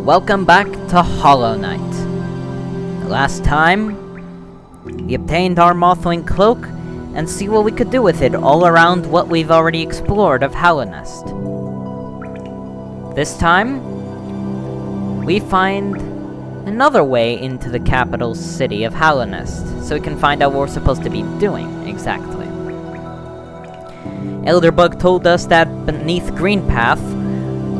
Welcome back to Hollow Knight. Last time, we obtained our Mothwing cloak and see what we could do with it all around what we've already explored of Hallownest. This time, we find another way into the capital city of Hallownest, so we can find out what we're supposed to be doing exactly. Elderbug told us that beneath Greenpath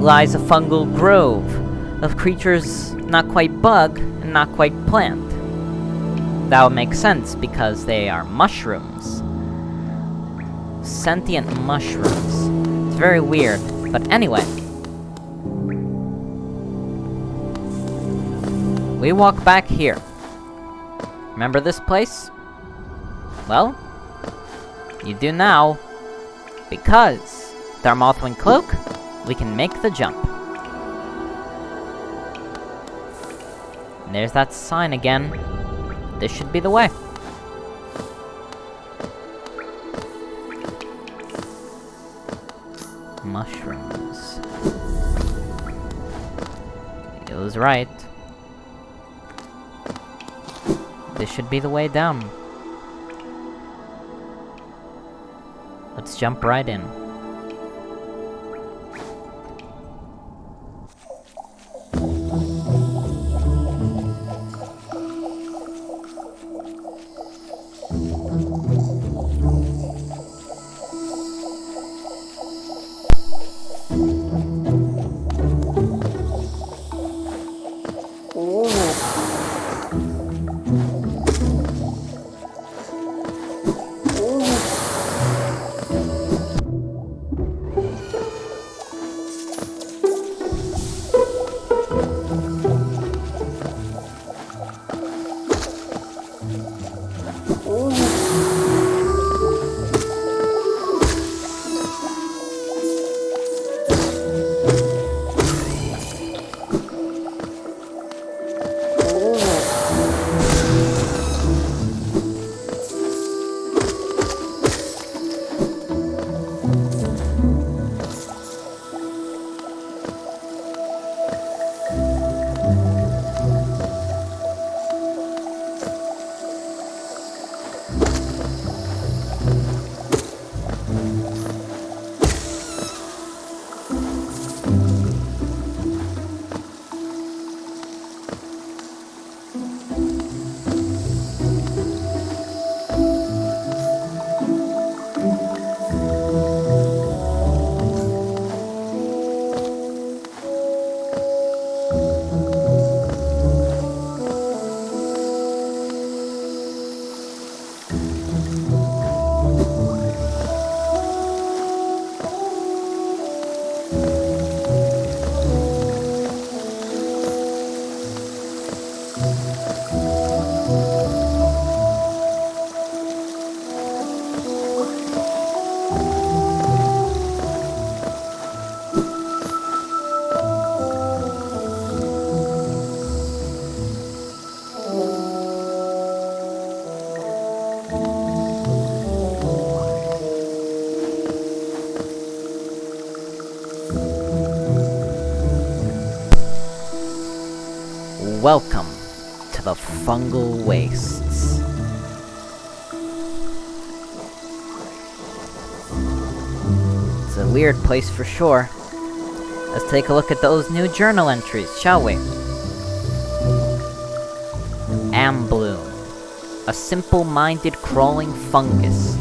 lies a fungal grove of creatures not quite bug and not quite plant. That would make sense because they are mushrooms. Sentient mushrooms. It's very weird, but anyway. We walk back here. Remember this place? Well, you do now, because with our Mothwing cloak, we can make the jump. And there's that sign again. This should be the way. Mushrooms. It was right. This should be the way down. Let's jump right in. Welcome to the fungal wastes. It's a weird place for sure. Let's take a look at those new journal entries, shall we? Ambloom. A simple-minded crawling fungus.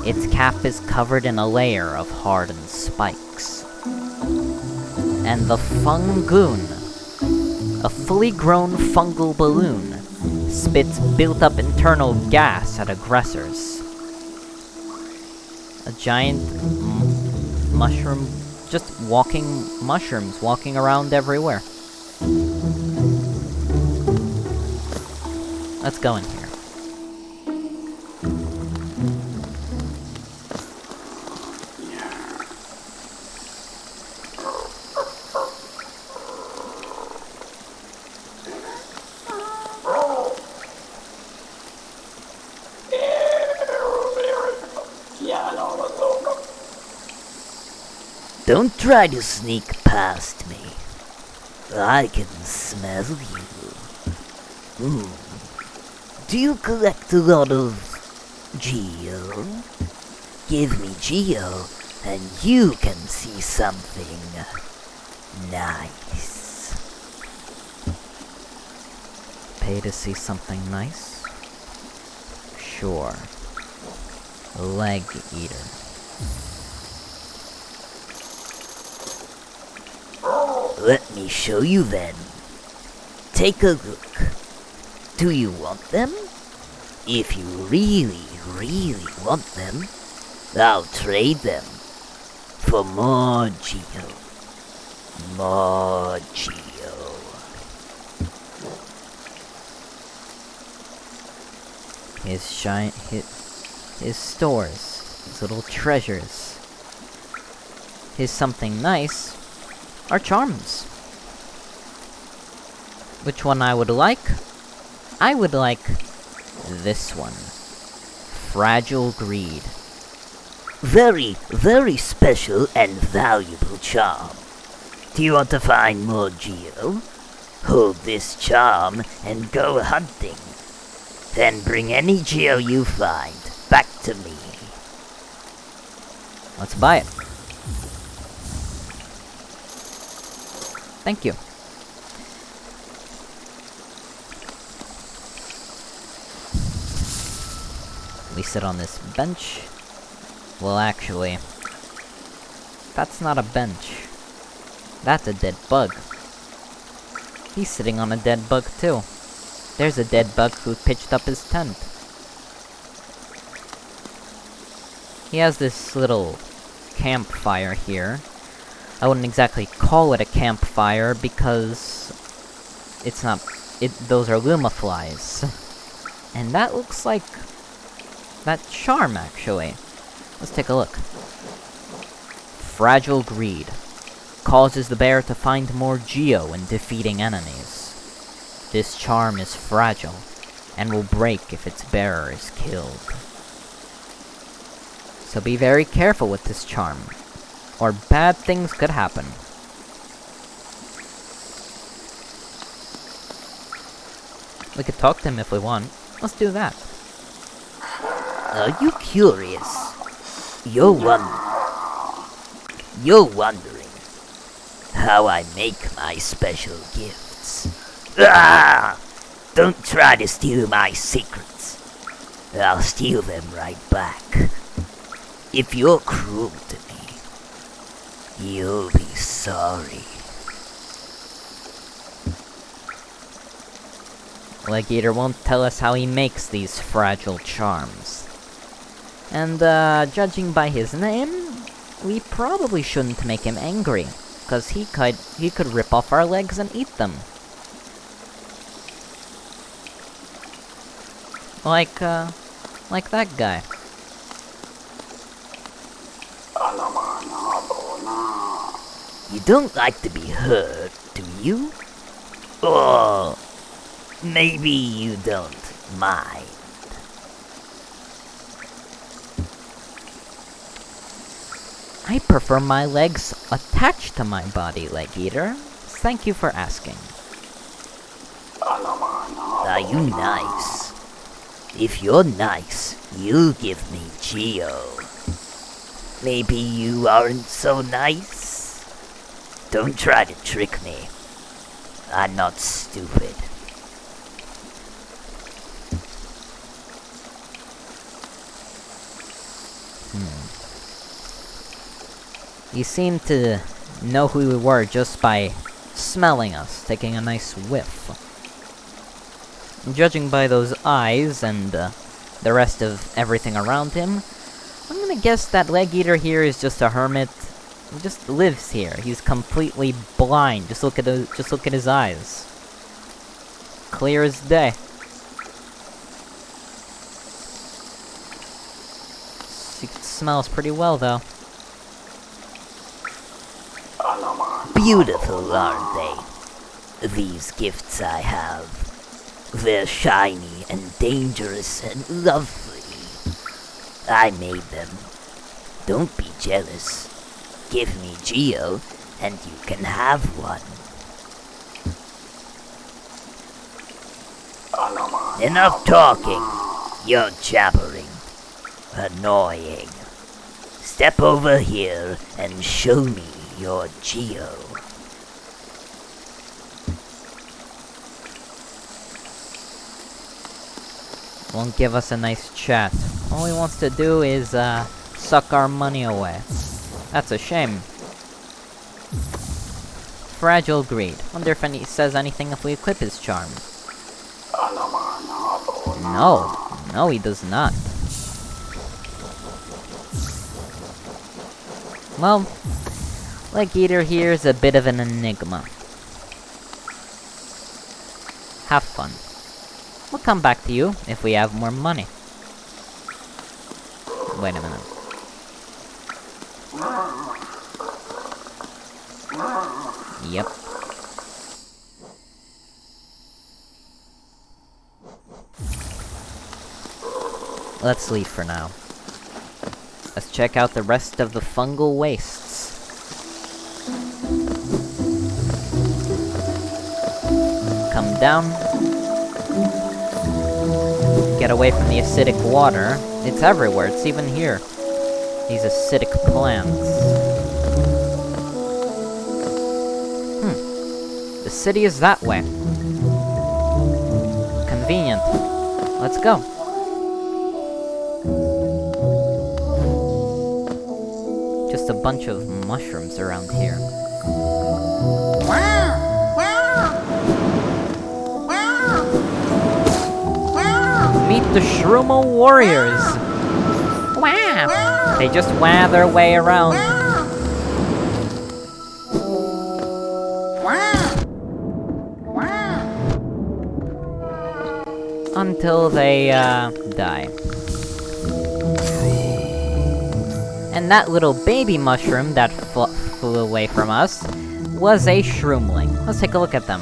Its cap is covered in a layer of hardened spikes. And the Fungoon. A fully grown fungal balloon spits built-up internal gas at aggressors. A giant mushroom, just mushrooms walking around everywhere. Let's go in here. Don't try to sneak past me. I can smell you. Do you collect a lot of Geo? Give me Geo, and you can see something nice. Pay to see something nice? Sure. Leg eater. Let me show you then. Take a look. Do you want them? If you really, really want them, I'll trade them for more Geo. More Geo. His stores, his little treasures. His something nice are charms. Which one I would like? I would like this one. Fragile Greed. Very, very special and valuable charm. Do you want to find more Geo? Hold this charm and go hunting. Then bring any Geo you find back to me. Let's buy it. Thank you. We sit on this bench. Well, actually, that's not a bench. That's a dead bug. He's sitting on a dead bug too. There's a dead bug who pitched up his tent. He has this little campfire here. I wouldn't exactly call it a campfire because it's not. Those are Luma flies, and that looks like that charm actually. Let's take a look. Fragile Greed causes the bear to find more Geo when defeating enemies. This charm is fragile and will break if its bearer is killed. So be very careful with this charm, or bad things could happen. We could talk to him if we want. Let's do that. Are you curious? You're wondering how I make my special gifts. Ah! Don't try to steal my secrets. I'll steal them right back. If you're cruel to me, you'll be sorry. Leg Eater won't tell us how he makes these fragile charms. And, judging by his name, we probably shouldn't make him angry, cause he could rip off our legs and eat them. Like that guy. You don't like to be hurt, do you? Or maybe you don't mind. I prefer my legs attached to my body, Leg Eater. Thank you for asking. Are you nice? If you're nice, you'll give me Geo. Maybe you aren't so nice? Don't try to trick me. I'm not stupid. He seemed to know who we were just by smelling us, taking a nice whiff. Judging by those eyes and the rest of everything around him, I'm gonna guess that Leg Eater here is just a hermit. He just lives here. He's completely blind. Just look at his eyes. Clear as day. He smells pretty well though. Beautiful, aren't they? These gifts I have. They're shiny and dangerous and lovely. I made them. Don't be jealous. Give me Geo, and you can have one. Enough talking. You're jabbering. Annoying. Step over here and show me your geo. Won't give us a nice chat. All he wants to do is, suck our money away. That's a shame. Fragile greed. Wonder if he says anything if we equip his charm. No. No, he does not. Well, Leg Eater here is a bit of an enigma. Have fun. We'll come back to you if we have more money. Wait a minute. Yep. Let's leave for now. Let's check out the rest of the fungal wastes. Come down. Get away from the acidic water. It's everywhere, it's even here. These acidic plants. The city is that way. Convenient. Let's go. Just a bunch of mushrooms around here. Meet the Shroomo warriors! Wow! They just wah their way around. Until they, die. And that little baby mushroom that flew away from us was a shroomling. Let's take a look at them.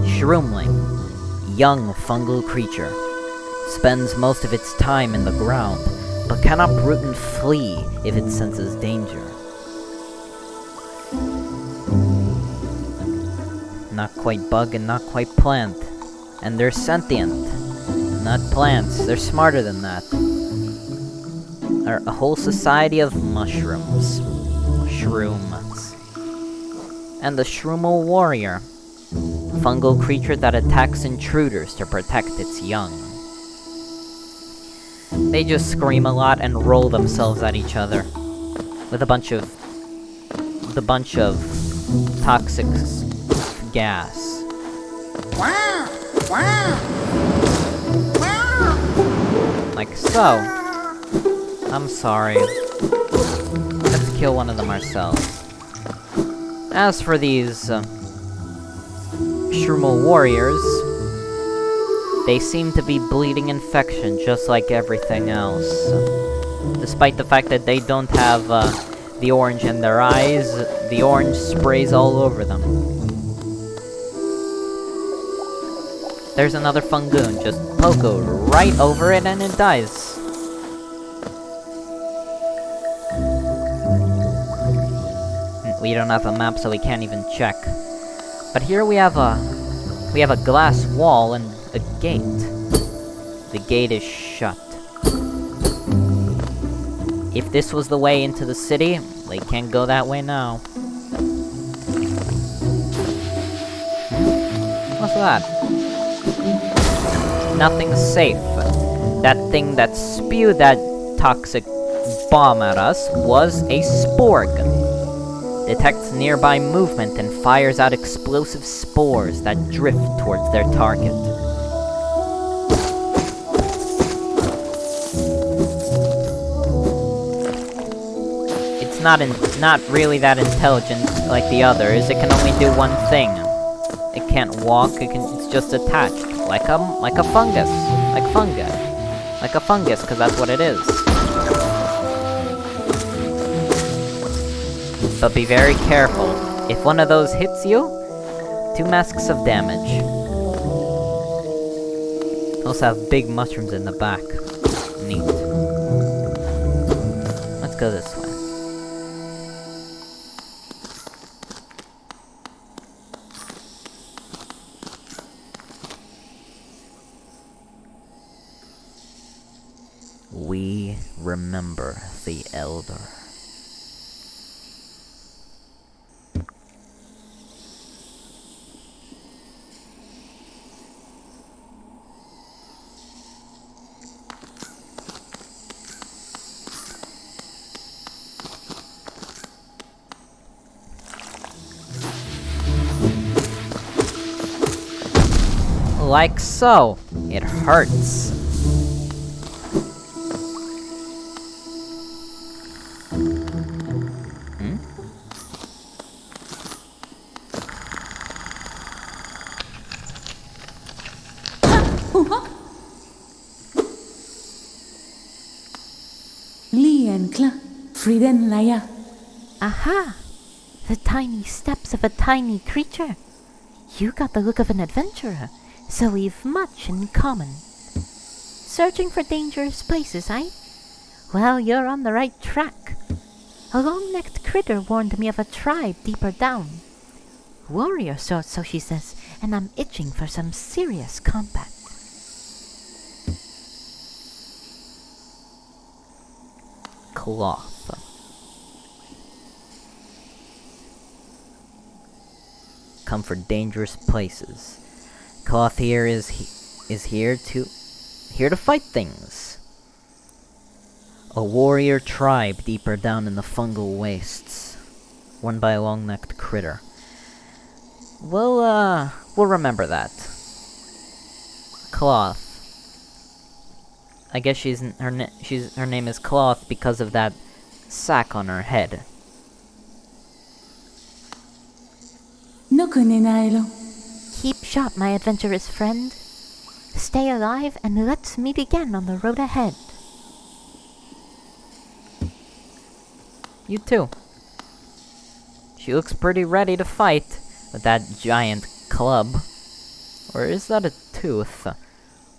Shroomling. Young fungal creature. Spends most of its time in the ground, but can uproot and flee if it senses danger. Not quite bug and not quite plant. And they're sentient. Not plants, they're smarter than that. Are a whole society of mushrooms. Shrooms. And the Shroomo warrior. Fungal creature that attacks intruders to protect its young. They just scream a lot and roll themselves at each other. With a bunch of toxic gas. Like so. I'm sorry. Let's kill one of them ourselves. As for these, Shroomo warriors, they seem to be bleeding infection just like everything else. Despite the fact that they don't have, the orange in their eyes, the orange sprays all over them. There's another fungoon, just Poco right over it and it dies. We don't have a map, so we can't even check. But here we have a glass wall and a gate. The gate is shut. If this was the way into the city, they can't go that way now. What's that? Nothing's safe. That thing that spewed that toxic bomb at us was a sporg. Detects nearby movement and fires out explosive spores that drift towards their target. It's not really that intelligent like the others. It can only do one thing. It can't walk, it's just attached. Like a fungus. Like fungi. Like a fungus, because that's what it is. But be very careful. If one of those hits you, 2 masks of damage. Also have big mushrooms in the back. Neat. Let's go this way. We remember the Elder. Like so. It hurts. Friden Laya. Aha! The tiny steps of a tiny creature. You got the look of an adventurer, so we've much in common. Searching for dangerous places, eh? Well, you're on the right track. A long-necked critter warned me of a tribe deeper down. Warrior sort, so she says, and I'm itching for some serious combat. Cloth. Come for dangerous places. Cloth here is here to fight things. A warrior tribe deeper down in the fungal wastes, run by a long-necked critter. We'll remember that. Cloth. I guess her name is Cloth because of that sack on her head. No Nailo. Keep sharp, my adventurous friend. Stay alive, and let's meet again on the road ahead. You too. She looks pretty ready to fight with that giant club. Or is that a tooth?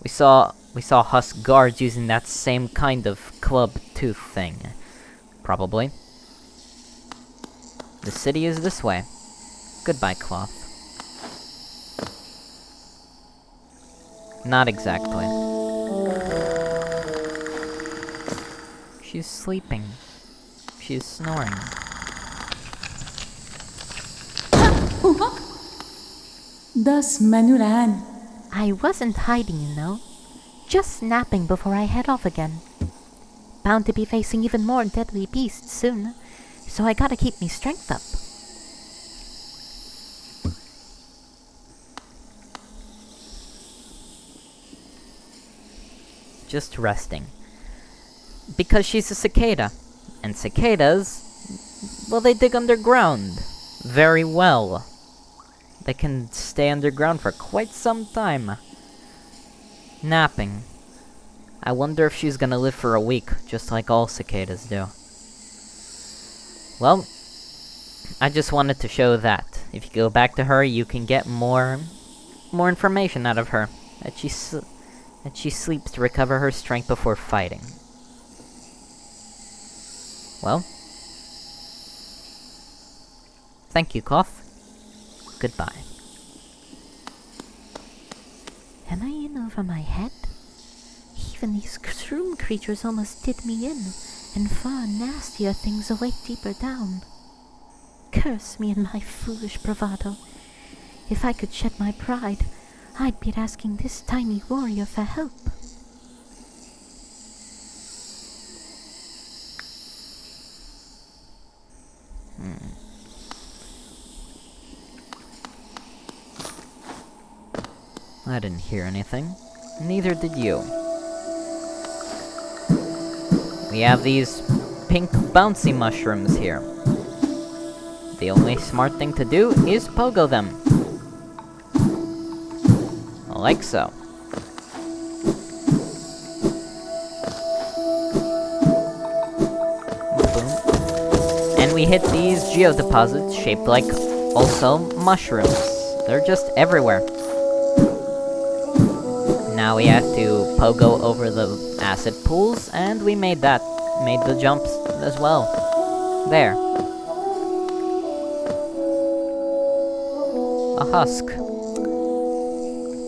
We saw Husk guards using that same kind of club tooth thing. Probably. The city is this way. Goodbye, Cloth. Not exactly. She's sleeping. She's snoring. Das Manuran. I wasn't hiding, you know. Just napping before I head off again. Bound to be facing even more deadly beasts soon, so I gotta keep me strength up. Just resting. Because she's a cicada. And cicadas, well, they dig underground. Very well. They can stay underground for quite some time. Napping. I wonder if she's gonna live for a week, just like all cicadas do. Well, I just wanted to show that. If you go back to her, you can get more information out of her. That she sleeps to recover her strength before fighting. Well, thank you, Cloth. Goodbye. Am I in over my head? Even these shroom creatures almost did me in, and far nastier things await deeper down. Curse me and my foolish bravado. If I could shed my pride, I'd be asking this tiny warrior for help. I didn't hear anything. Neither did you. We have these pink bouncy mushrooms here. The only smart thing to do is pogo them. Like so. Boom. And we hit these geodeposits shaped like also mushrooms. They're just everywhere. Now we have to pogo over the acid pools, and we made the jumps as well. There. A husk.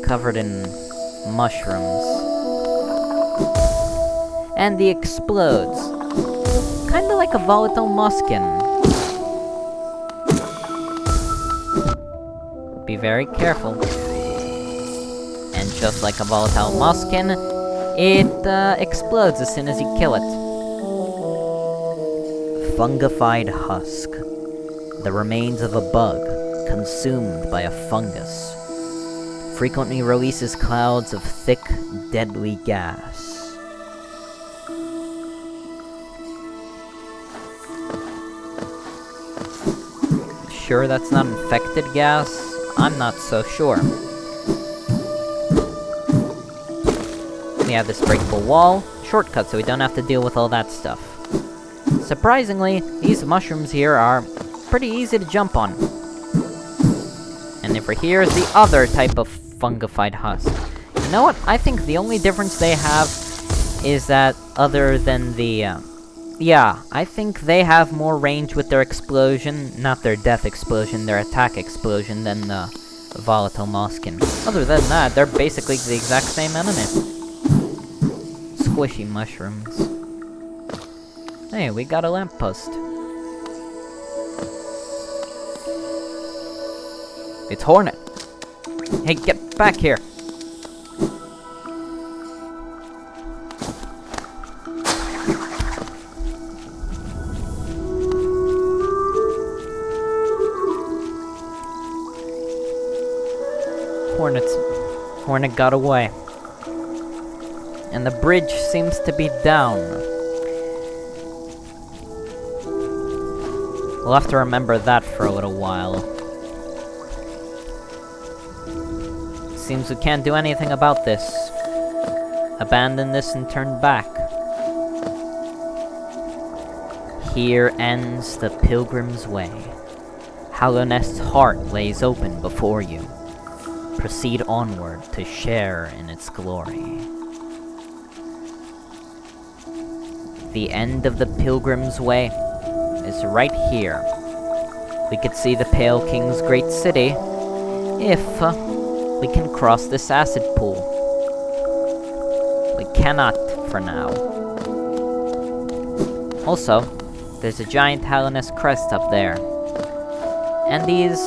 Covered in mushrooms. and he explodes. Kinda like a volatile muskin. Be very careful. And just like a volatile muskin, it explodes as soon as you kill it. Fungified husk. The remains of a bug, consumed by a fungus. Frequently releases clouds of thick, deadly gas. Sure that's not infected gas? I'm not so sure. We have this breakable wall, shortcut so we don't have to deal with all that stuff. Surprisingly, these mushrooms here are pretty easy to jump on. And over here is the other type of fungified husk. You know what? I think the only difference they have is that other than the, yeah, I think they have more range with their explosion, not their death explosion, their attack explosion than the volatile muskin. Other than that, they're basically the exact same enemy. Squishy mushrooms. Hey, we got a lamppost. It's Hornet. Hey, get back here. Hornet got away. And the bridge seems to be down. We'll have to remember that for a little while. Seems we can't do anything about this. Abandon this and turn back. Here ends the Pilgrim's Way. Hallownest's heart lays open before you. Proceed onward to share in its glory. The end of the Pilgrim's Way is right here. We could see the Pale King's great city if we can cross this acid pool. We cannot for now. Also, there's a giant Hallownest crest up there. And these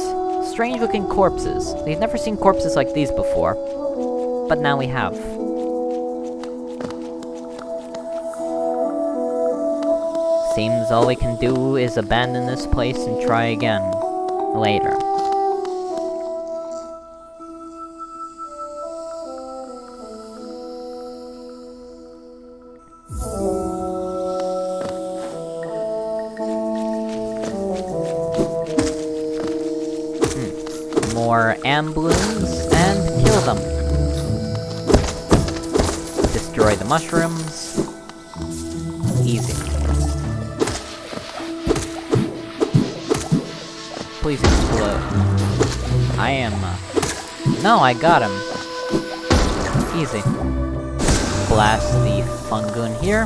strange-looking corpses. We've never seen corpses like these before, but now we have. Seems all we can do is abandon this place and try again later. More ambloons, and kill them. Destroy the mushrooms. Easy. Please explode. I am, no, I got him. Easy. Blast the fungoon here.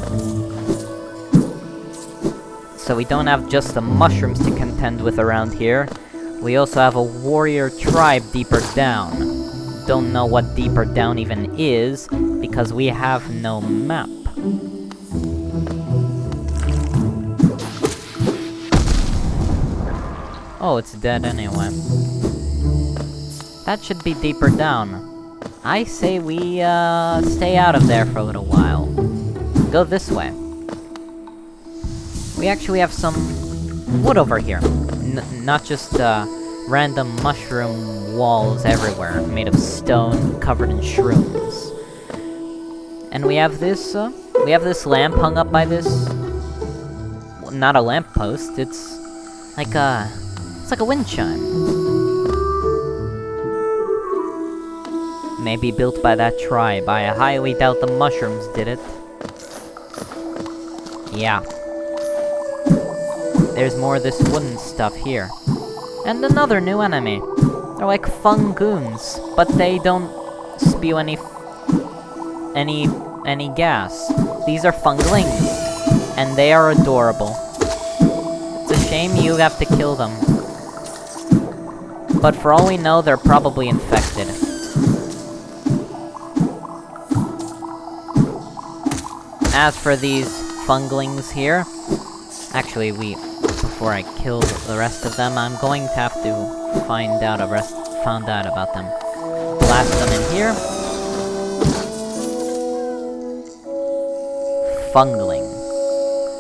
So we don't have just the mushrooms to contend with around here. We also have a warrior tribe deeper down. Don't know what deeper down even is, because we have no map. Oh, it's dead anyway. That should be deeper down. I say we, stay out of there for a little while. Go this way. We actually have some wood over here. Not just, random mushroom walls everywhere, made of stone, covered in shrooms. And we have this lamp hung up by this... well, not a lamppost, it's like a wind chime. Maybe built by that tribe. I highly doubt the mushrooms did it. Yeah. There's more of this wooden stuff here. And another new enemy. They're like fungoons, but they don't spew any gas. These are funglings, and they are adorable. It's a shame you have to kill them. But for all we know, they're probably infected. as for these funglings here... Actually, before I kill the rest of them, I'm going to have to find out about them. Blast them in here. Fungling.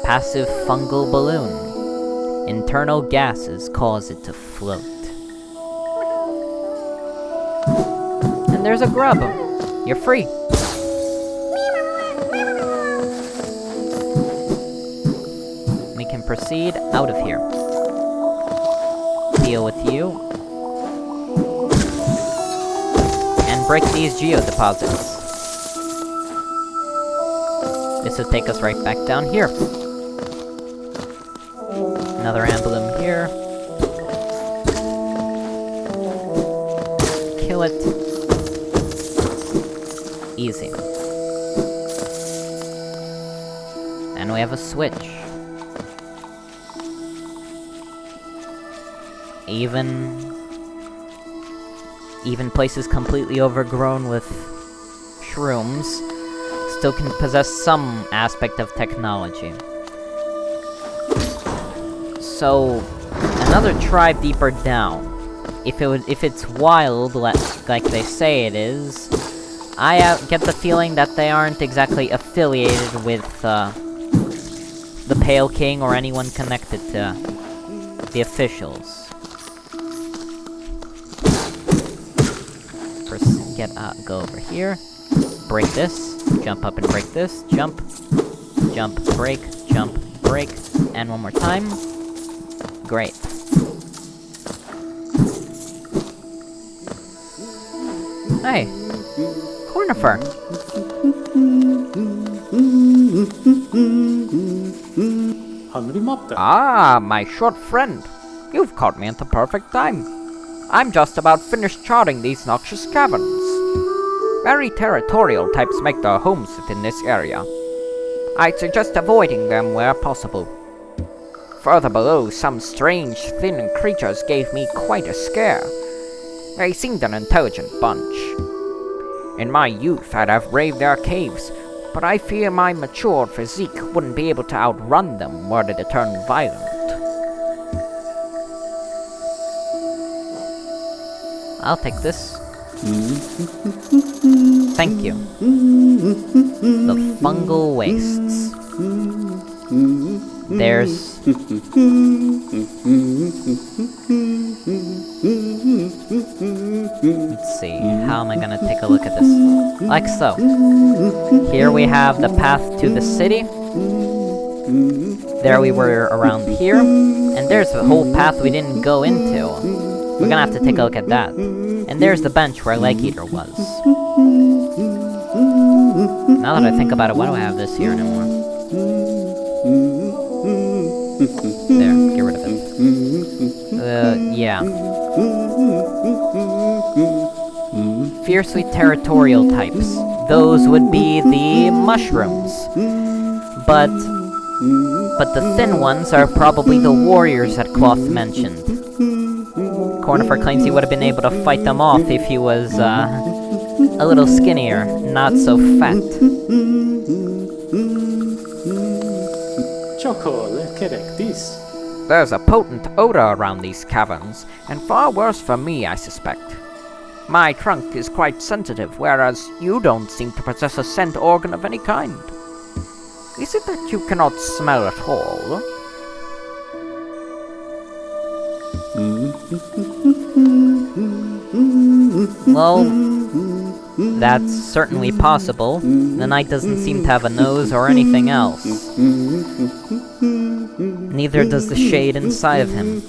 Passive fungal balloon. Internal gases cause it to float. And there's a grub! You're free! We can proceed out of here. Deal with you. And break these geodeposits. This will take us right back down here. Another emblem here. Kill it. Easy. And we have a switch. Even places completely overgrown with shrooms still can possess some aspect of technology. So, another tribe deeper down. If it's wild, like they say it is, I get the feeling that they aren't exactly affiliated with the Pale King or anyone connected to the officials. First, go over here, break this, jump up and break this, jump, break, and one more time. Great. Hey, Cornifer. Ah, my short friend. You've caught me at the perfect time. I'm just about finished charting these noxious caverns. Very territorial types make their homes within this area. I'd suggest avoiding them where possible. Further below, some strange, thin creatures gave me quite a scare. They seemed an intelligent bunch. In my youth, I'd have braved their caves, but I fear my matured physique wouldn't be able to outrun them were they to turn violent. I'll take this. Thank you. The fungal wastes. There's... Let's see, how am I gonna take a look at this? Like so. Here we have the path to the city. There we were around here. And there's the whole path we didn't go into. We're gonna have to take a look at that. And there's the bench where Leg Eater was. Now that I think about it, why do I have this here anymore? There, get rid of it. Yeah. Fiercely territorial types. Those would be the mushrooms. But the thin ones are probably the warriors that Cloth mentioned. Cornifer claims he would have been able to fight them off if he was, a little skinnier, not so fat. There's a potent odor around these caverns, and far worse for me, I suspect. My trunk is quite sensitive, whereas you don't seem to possess a scent organ of any kind. Is it that you cannot smell at all? Well, that's certainly possible. The knight doesn't seem to have a nose or anything else. Neither does the shade inside of him.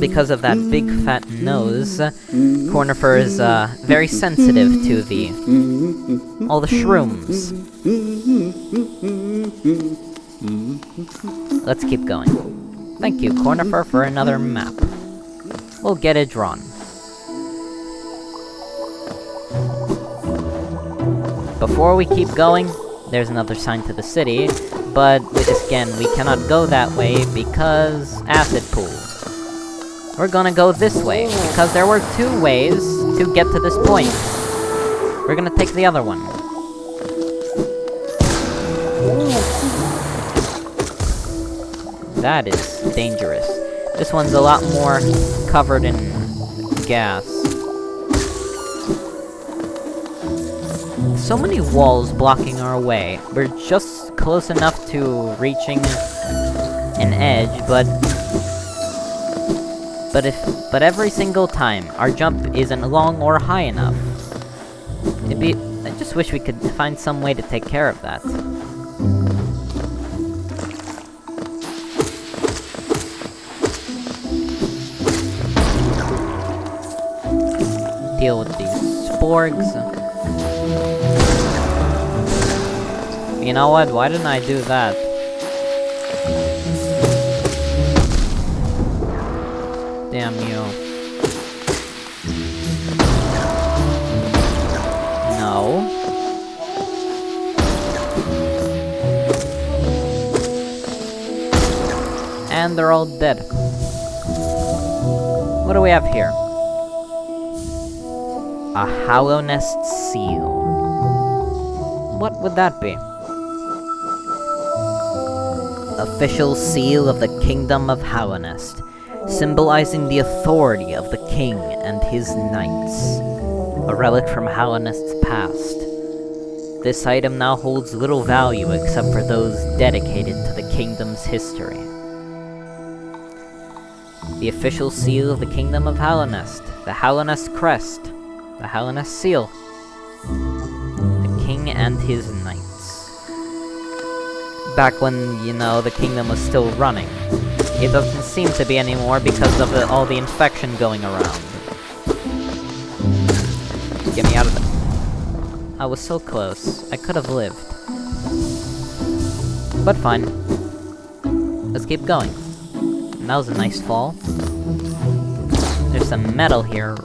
Because of that big fat nose, Cornifer is very sensitive to all the shrooms. Let's keep going. Thank you, Cornifer, for another map. We'll get it drawn. Before we keep going, there's another sign to the city, but again, we cannot go that way because acid pool. We're gonna go this way, because there were two ways to get to this point. We're gonna take the other one. That is dangerous. This one's a lot more covered in gas. So many walls blocking our way. We're just close enough to reaching an edge, but every single time, our jump isn't long or high enough. I just wish we could find some way to take care of that. Deal with these sporgs. You know what? Why didn't I do that? Damn you. No. And they're all dead. What do we have here? A Hollow Nest seal. What would that be? Official seal of the Kingdom of Hallownest, symbolizing the authority of the king and his knights. A relic from Hallownest's past. This item now holds little value except for those dedicated to the kingdom's history. The official seal of the Kingdom of Hallownest, the Hallownest crest, the Hallownest seal. The king and his knights. Back when, you know, the kingdom was still running. It doesn't seem to be anymore because of all the infection going around. Get me out of there. I was so close. I could have lived. But fine. Let's keep going. And that was a nice fall. There's some metal here.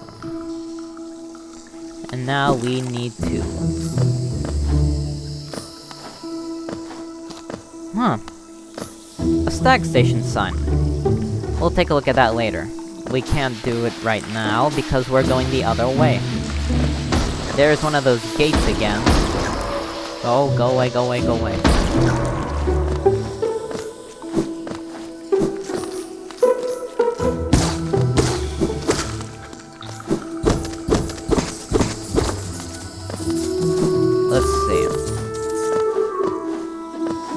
And now we need to... Huh. A stag station sign. We'll take a look at that later. We can't do it right now because we're going the other way. There's one of those gates again. Oh, go away, go away, go away. Let's see.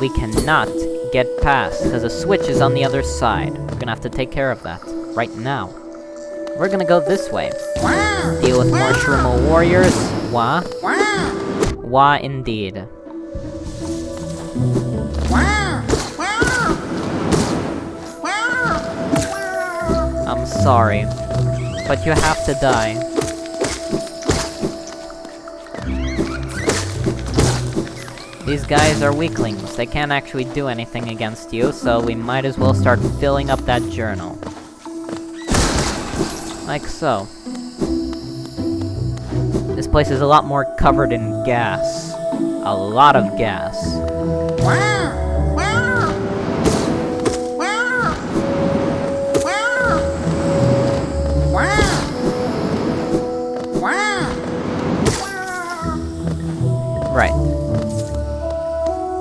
We cannot get past, because a switch is on the other side. We're gonna have to take care of that, right now. We're gonna go this way. Deal with more Shroom warriors. Wah. Wah indeed. I'm sorry, but you have to die. These guys are weaklings. They can't actually do anything against you, so we might as well start filling up that journal. Like so. This place is a lot more covered in gas. A lot of gas. Right.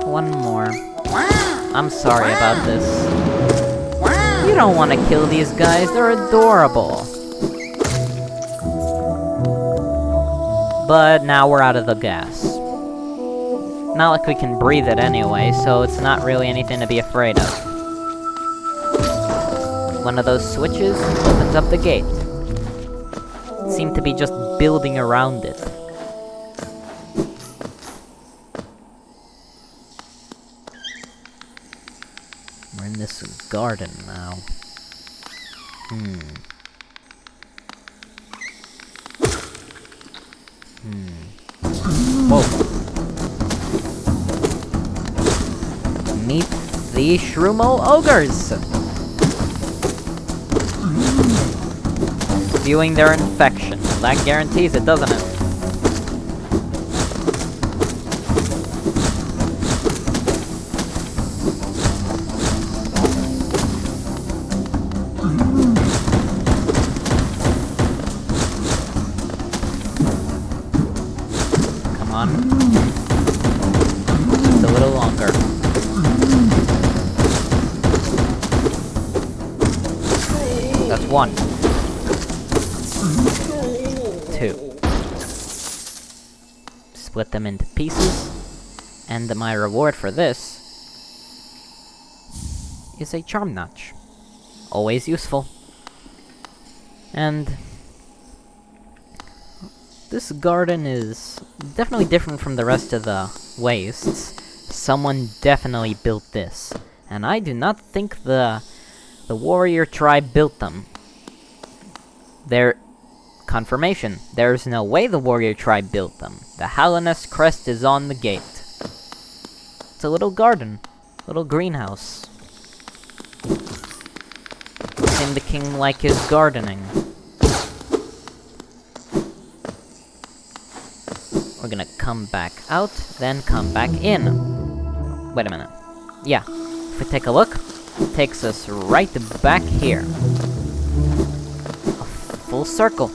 One more. I'm sorry about this. You don't want to kill these guys, they're adorable. But now we're out of the gas. Not like we can breathe it anyway, so it's not really anything to be afraid of. One of those switches opens up the gate. It seemed to be just building around it. We're in this garden now. Whoa. Meet the Shroomo ogres! Spewing their infection. That guarantees it, doesn't it? on. Just a little longer. That's 1. 2. Split them into pieces. And my reward for this is a charm notch. Always useful. And this garden is definitely different from the rest of the wastes. Someone definitely built this. And I do not think the warrior tribe built them. Confirmation. There's no way the warrior tribe built them. The Hallownest crest is on the gate. It's a little garden. Little greenhouse. Seemed the king like his gardening. We're gonna come back out, then come back in. Wait a minute. Yeah. If we take a look, it takes us right back here. A full circle.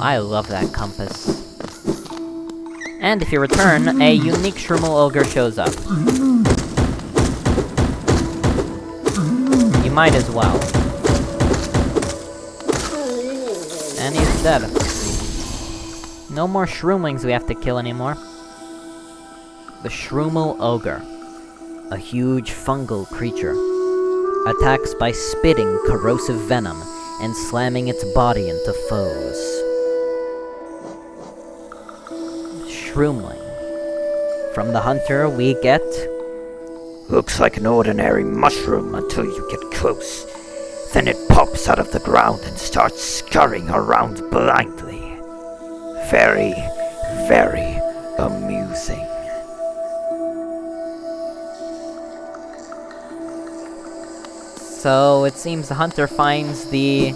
I love that compass. And if you return, a unique Shroomal Ogre shows up. You might as well. And he's dead. No more Shroomlings we have to kill anymore. The Shroomal Ogre. A huge fungal creature. Attacks by spitting corrosive venom and slamming its body into foes. Shroomling. From the hunter we get... Looks like an ordinary mushroom until you get close. Then it pops out of the ground and starts scurrying around blindly. Very, very amusing. So it seems the hunter finds the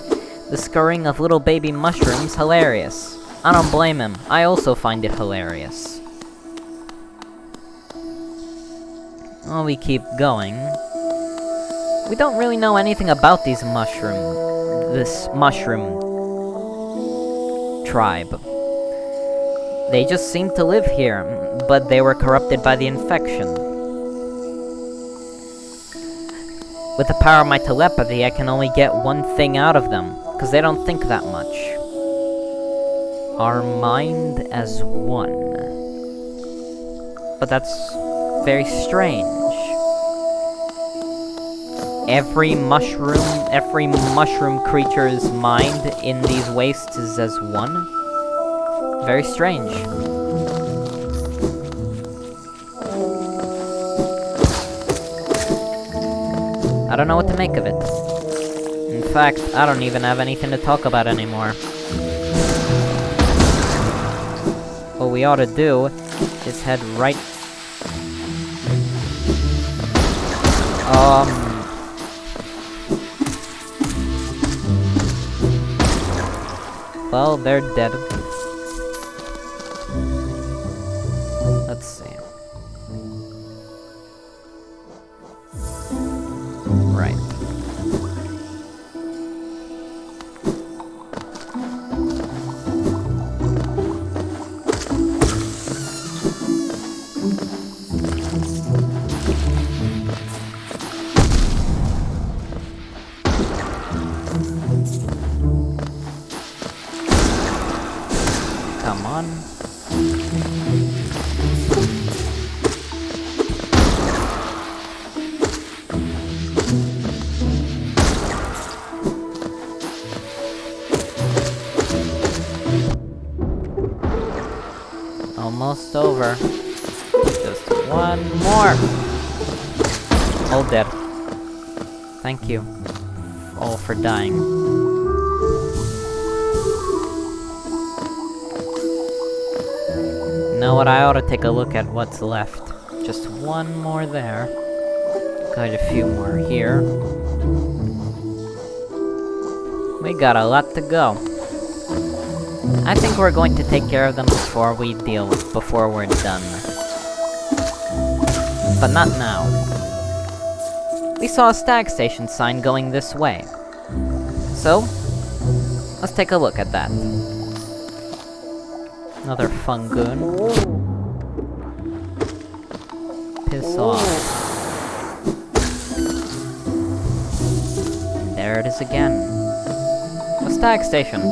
scurrying of little baby mushrooms hilarious. I don't blame him. I also find it hilarious. Well, we keep going. We don't really know anything about this mushroom tribe. They just seem to live here, but they were corrupted by the infection. With the power of my telepathy, I can only get one thing out of them, because they don't think that much. Our mind as one. But that's very strange. Every mushroom creature's mind in these wastes is as one? Very strange. I don't know what to make of it. In fact, I don't even have anything to talk about anymore. What we ought to do is head right... Well, they're dead. Let's see. Right. Come on. Almost over. Just one more. All dead. Thank you all for dying. You know what, I ought to take a look at what's left. Just one more there. Got a few more here. We got a lot to go. I think we're going to take care of them before we're done. But not now. We saw a stag station sign going this way. So, let's take a look at that. Another fungoon. Piss off. And there it is again. A stag station.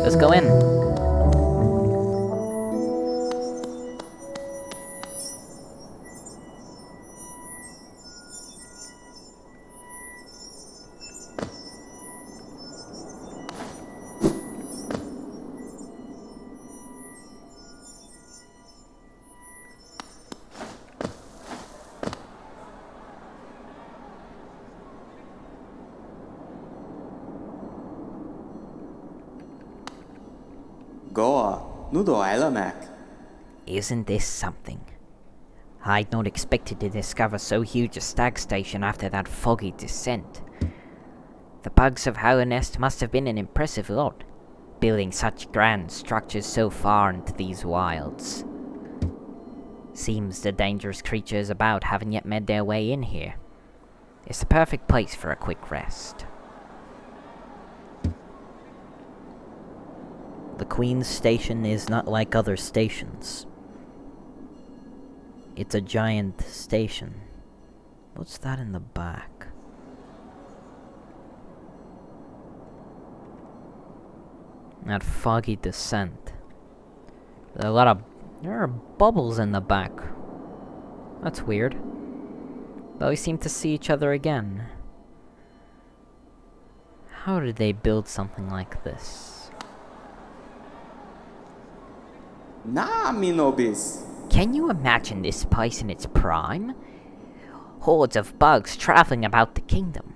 Let's go in. Goa, 奴都来了 Mac. Isn't this something? I'd not expected to discover so huge a stag station after that foggy descent. The bugs of Hallownest must have been an impressive lot, building such grand structures so far into these wilds. Seems the dangerous creatures about haven't yet made their way in here. It's the perfect place for a quick rest. The Queen's Station is not like other stations. It's a giant station. What's that in the back? That foggy descent. There are bubbles in the back. That's weird. But we seem to see each other again. How did they build something like this? Nah, me no bis. Can you imagine this place in its prime? Hordes of bugs traveling about the kingdom.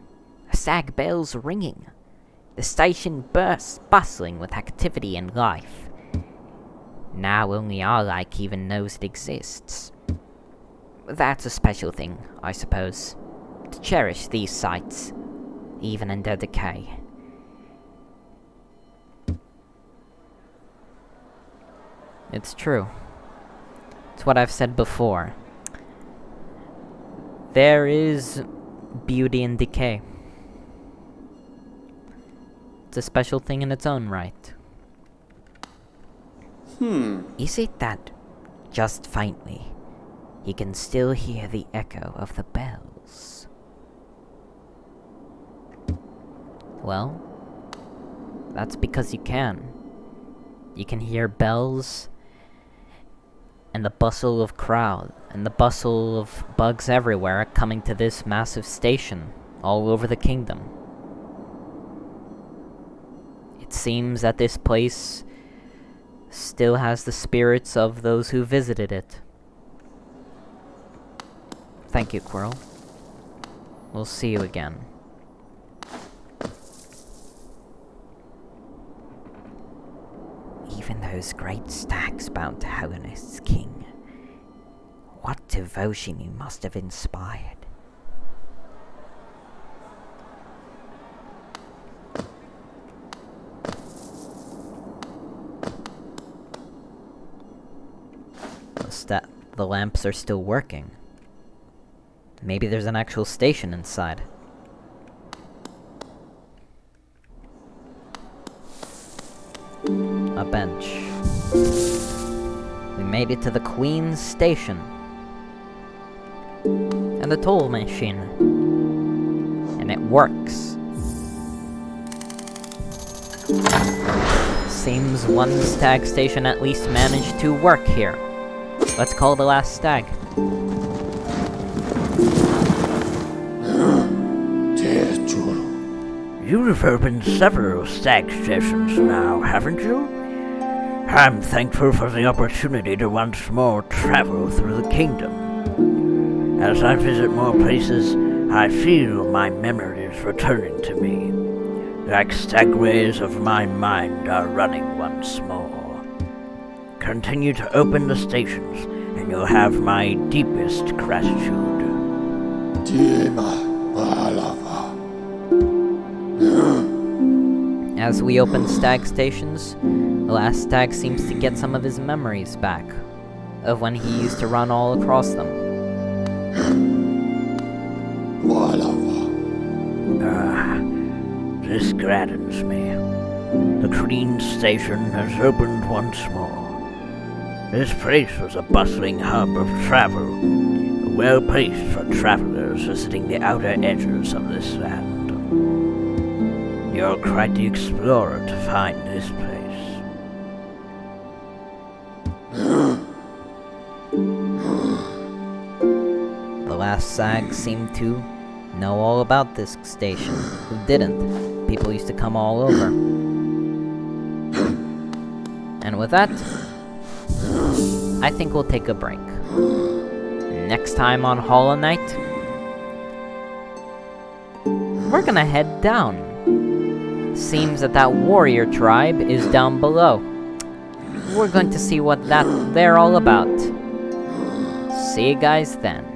Stag bells ringing. The station bustling with activity and life. Now only our like even knows it exists. That's a special thing, I suppose. To cherish these sites, even in their decay. It's true. It's what I've said before. There is beauty in decay. It's a special thing in its own right. Is it that, just faintly, you can still hear the echo of the bells? Well, that's because you can. You can hear bells and the bustle of crowd and the bustle of bugs everywhere coming to this massive station all over the kingdom. It seems that this place still has the spirits of those who visited it. Thank you, Quirrell. We'll see you again. Even those great stags bound to Hallownest's king. What devotion you must have inspired. The lamps are still working. Maybe there's an actual station inside. A bench. We made it to the Queen's Station. And the toll machine. And it works. Seems one stag station at least managed to work here. Let's call the last stag. You've opened several stag stations now, haven't you? I'm thankful for the opportunity to once more travel through the kingdom. As I visit more places, I feel my memories returning to me. Like stagways of my mind are running once more. Continue to open the stations, and you'll have my deepest gratitude. As we open stag stations, the last stag seems to get some of his memories back, of when he used to run all across them. This gladdens me. The Queen's Station has opened once more. This place was a bustling hub of travel, well placed for travelers visiting the outer edges of this land. You're quite the explorer to find this place. The last Sag seemed to know all about this station. Who didn't? People used to come all over. And with that, I think we'll take a break. Next time on Hollow Knight, we're gonna head down. Seems that warrior tribe is down below. We're going to see what they're all about. See you guys then.